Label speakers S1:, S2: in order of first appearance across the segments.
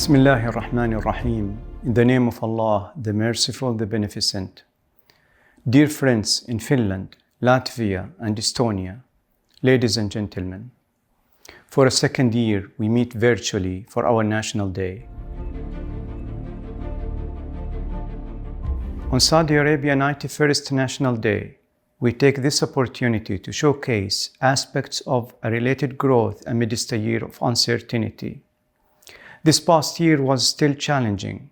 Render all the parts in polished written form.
S1: Bismillahir Rahmanir Rahim. In the name of Allah, the Merciful, the Beneficent. Dear friends in Finland, Latvia and Estonia, ladies and gentlemen, for a second year we meet virtually for our National Day. On Saudi Arabia's 91st National Day, we take this opportunity to showcase aspects of a related growth amidst a year of uncertainty. This past year was still challenging,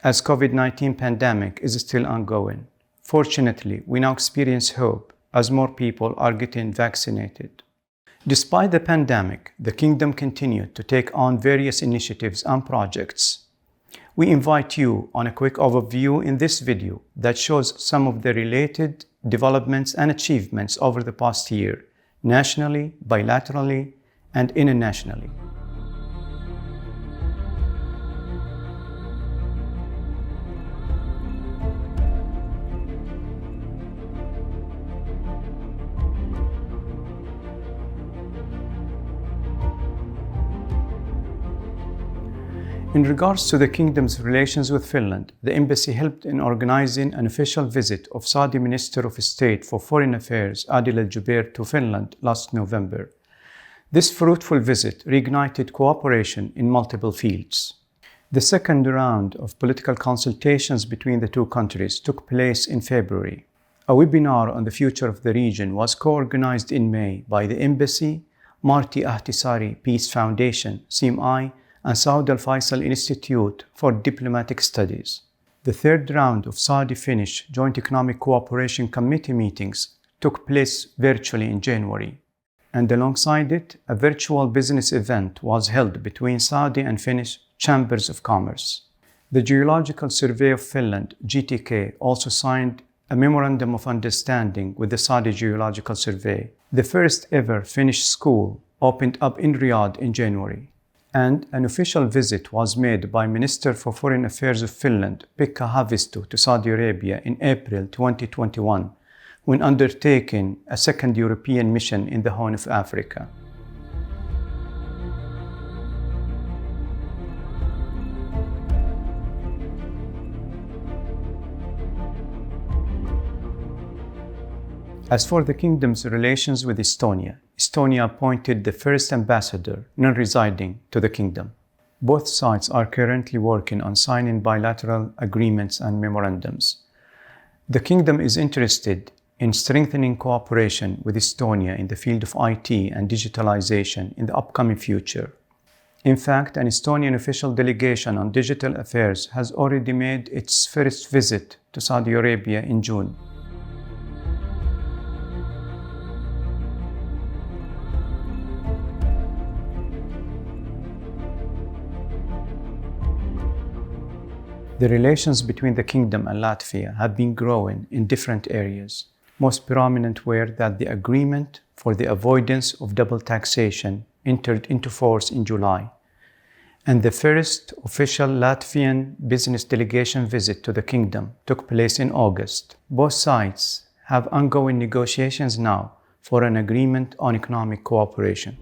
S1: as COVID-19 pandemic is still ongoing. Fortunately, we now experience hope as more people are getting vaccinated. Despite the pandemic, the Kingdom continued to take on various initiatives and projects. We invite you on a quick overview in this video that shows some of the related developments and achievements over the past year, nationally, bilaterally, and internationally. In regards to the Kingdom's relations with Finland, the Embassy helped in organizing an official visit of Saudi Minister of State for Foreign Affairs Adil Al-Jubeir to Finland last November. This fruitful visit reignited cooperation in multiple fields. The second round of political consultations between the two countries took place in February. A webinar on the future of the region was co-organized in May by the Embassy, Marti Ahtisaari Peace Foundation, SIMI, and Saud Al Faisal Institute for Diplomatic Studies. The third round of Saudi-Finnish Joint Economic Cooperation Committee meetings took place virtually in January. And alongside it, a virtual business event was held between Saudi and Finnish Chambers of Commerce. The Geological Survey of Finland, GTK, also signed a Memorandum of Understanding with the Saudi Geological Survey. The first ever Finnish school opened up in Riyadh in January. And an official visit was made by Minister for Foreign Affairs of Finland, Pekka Haavisto, to Saudi Arabia in April 2021, when undertaking a second European mission in the Horn of Africa. As for the Kingdom's relations with Estonia, Estonia appointed the first ambassador, non-residing, to the Kingdom. Both sides are currently working on signing bilateral agreements and memorandums. The Kingdom is interested in strengthening cooperation with Estonia in the field of IT and digitalization in the upcoming future. In fact, an Estonian official delegation on digital affairs has already made its first visit to Saudi Arabia in June. The relations between the Kingdom and Latvia have been growing in different areas. Most prominent were that the agreement for the avoidance of double taxation entered into force in July, and the first official Latvian business delegation visit to the Kingdom took place in August. Both sides have ongoing negotiations now for an agreement on economic cooperation.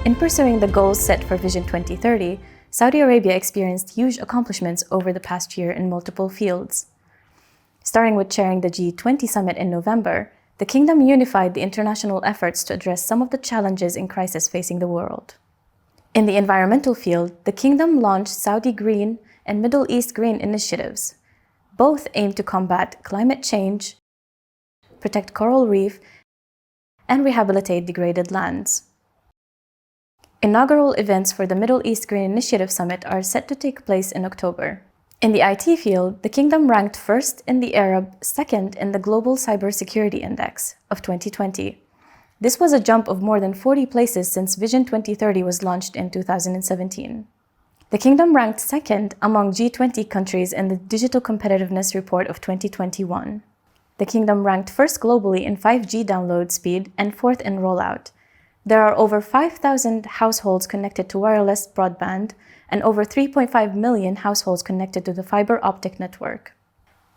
S2: In pursuing the goals set for Vision 2030, Saudi Arabia experienced huge accomplishments over the past year in multiple fields. Starting with chairing the G20 summit in November, the Kingdom unified the international efforts to address some of the challenges in crisis facing the world. In the environmental field, the Kingdom launched Saudi Green and Middle East Green initiatives. Both aim to combat climate change, protect coral reef, and rehabilitate degraded lands. Inaugural events for the Middle East Green Initiative Summit are set to take place in October. In the IT field, the Kingdom ranked first in the Arab, second in the Global Cybersecurity Index of 2020. This was a jump of more than 40 places since Vision 2030 was launched in 2017. The kingdom ranked second among G20 countries in the Digital Competitiveness Report of 2021. The kingdom ranked first globally in 5G download speed and fourth in rollout. There are over 5,000 households connected to wireless broadband and over 3.5 million households connected to the fiber optic network.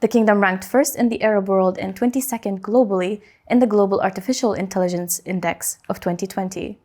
S2: The kingdom ranked first in the Arab world and 22nd globally in the Global Artificial Intelligence Index of 2020.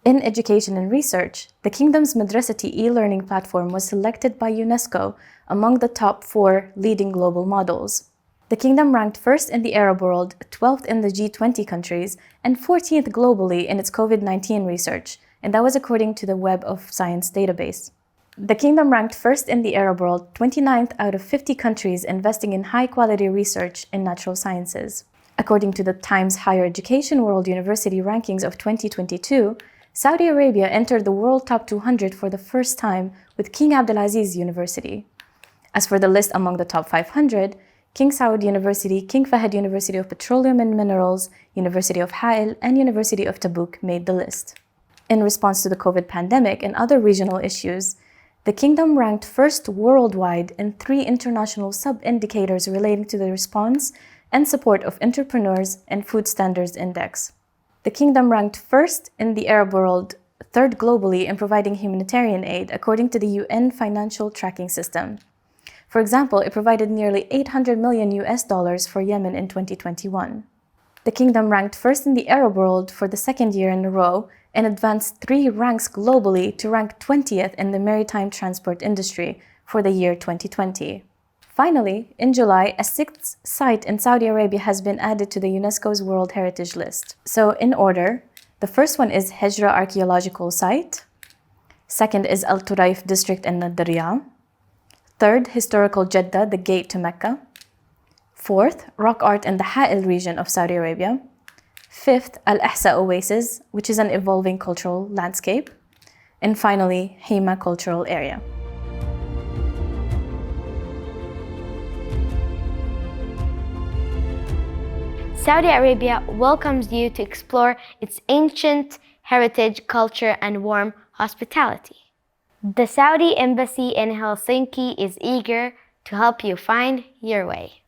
S2: In education and research, the kingdom's Madrasati e-learning platform was selected by UNESCO among the top 4 leading global models. The kingdom ranked first in the Arab world, 12th in the G20 countries, and 14th globally in its COVID-19 research, and that was according to the Web of Science database. The kingdom ranked first in the Arab world, 29th out of 50 countries investing in high-quality research in natural sciences. According to the Times Higher Education World University Rankings of 2022, Saudi Arabia entered the World Top 200 for the first time with King Abdulaziz University. As for the list among the top 500, King Saud University, King Fahd University of Petroleum and Minerals, University of Ha'il, and University of Tabuk made the list. In response to the COVID pandemic and other regional issues, the kingdom ranked first worldwide in 3 international sub-indicators relating to the response and support of entrepreneurs and food standards index. The kingdom ranked first in the Arab world, 3rd globally in providing humanitarian aid according to the UN financial tracking system. For example, it provided nearly $800 million for Yemen in 2021. The kingdom ranked first in the Arab world for the 2nd year in a row and advanced 3 ranks globally to rank 20th in the maritime transport industry for the year 2020. Finally, in July, a 6th site in Saudi Arabia has been added to the UNESCO's World Heritage List. So in order, the first one is Hijra Archaeological Site. Second is Al Turaif District in Nadariyah. Third, Historical Jeddah, the Gate to Mecca. Fourth, Rock Art in the Ha'il region of Saudi Arabia. Fifth, Al-Ahsa Oasis, which is an evolving cultural landscape. And finally, Hema Cultural Area.
S3: Saudi Arabia welcomes you to explore its ancient heritage, culture, and warm hospitality. The Saudi Embassy in Helsinki is eager to help you find your way.